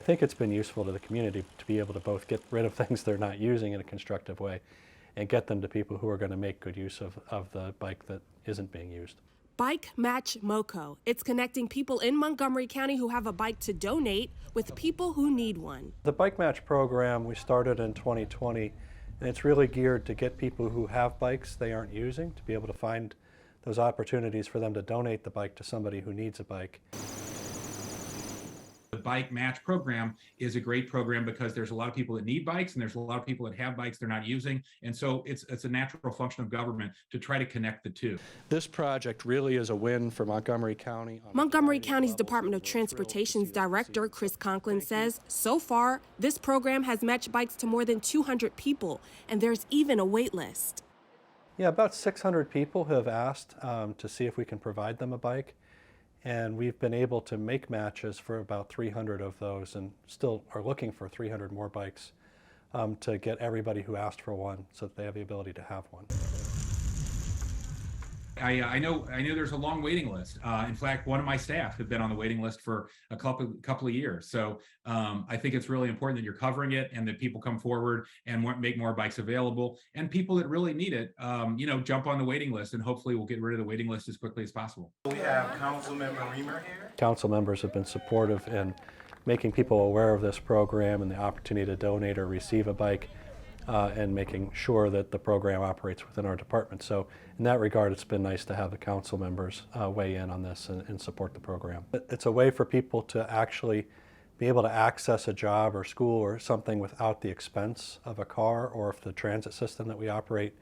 I think it's been useful to the community to be able to both get rid of things they're not using in a constructive way and get them to people who are going to make good use of the bike that isn't being used. Bike Match Moco. It's connecting people in Montgomery County who have a bike to donate with people who need one. The Bike Match program we started in 2020, and it's really geared to get people who have bikes they aren't using to be able to find those opportunities for them to donate the bike to somebody who needs a bike. The Bike Match program is a great program because there's a lot of people that need bikes and there's a lot of people that have bikes they're not using. And so it's a natural function of government to try to connect the two. This project really is a win for Montgomery County. Montgomery County's Department of Transportation's director, Chris Conklin, says so far, this program has matched bikes to more than 200 people, and there's even a wait list. Yeah, about 600 people have asked to see if we can provide them a bike. And we've been able to make matches for about 300 of those and still are looking for 300 more bikes to get everybody who asked for one so that they have the ability to have one. I know there's a long waiting list. In fact, one of my staff have been on the waiting list for a couple of years. So I think it's really important that you're covering it and that people come forward and make more bikes available. And people that really need it, jump on the waiting list, and hopefully we'll get rid of the waiting list as quickly as possible. We have Councilmember Reamer here. Council members have been supportive in making people aware of this program and the opportunity to donate or receive a bike. And making sure that the program operates within our department. So in that regard, it's been nice to have the council members weigh in on this and support the program. It's a way for people to actually be able to access a job or school or something without the expense of a car, or if the transit system that we operate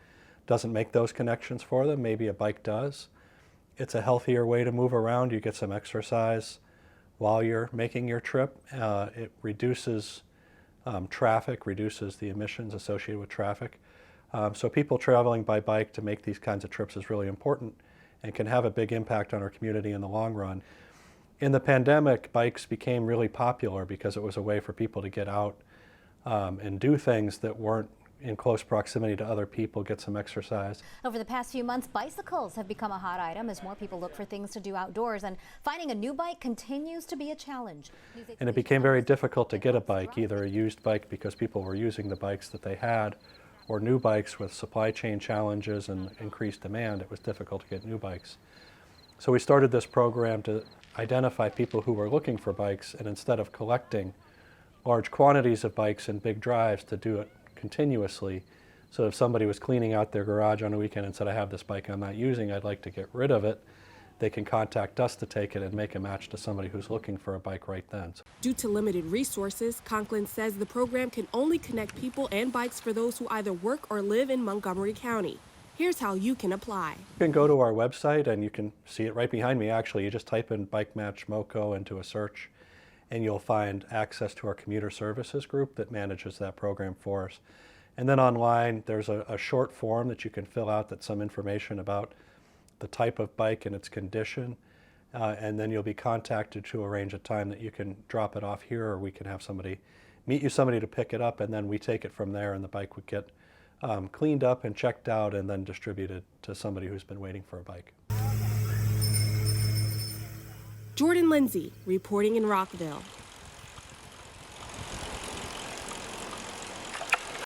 doesn't make those connections for them, maybe a bike does. It's a healthier way to move around. You get some exercise while you're making your trip. It reduces traffic, reduces the emissions associated with traffic. So people traveling by bike to make these kinds of trips is really important and can have a big impact on our community in the long run. In the pandemic, bikes became really popular because it was a way for people to get out and do things that weren't in close proximity to other people, get some exercise. Over the past few months, bicycles have become a hot item as more people look for things to do outdoors, and finding a new bike continues to be a challenge. And it became very difficult to get a bike, either a used bike because people were using the bikes that they had, or new bikes with supply chain challenges and increased demand. It was difficult to get new bikes. So we started this program to identify people who were looking for bikes, and instead of collecting large quantities of bikes in big drives, to do it continuously. So if somebody was cleaning out their garage on a weekend and said, I have this bike I'm not using, I'd like to get rid of it, they can contact us to take it and make a match to somebody who's looking for a bike right then. Due to limited resources, Conklin says the program can only connect people and bikes for those who either work or live in Montgomery County. Here's how you can apply. You can go to our website and you can see it right behind me actually. You just type in Bike Match Moco into a search, and you'll find access to our commuter services group that manages that program for us. And then online, there's a short form that you can fill out that's some information about the type of bike and its condition. And then you'll be contacted to arrange a time that you can drop it off here, or we can have somebody meet you somebody to pick it up, and then we take it from there, and the bike would get cleaned up and checked out and then distributed to somebody who's been waiting for a bike. Jordan Lindsay, reporting in Rockville.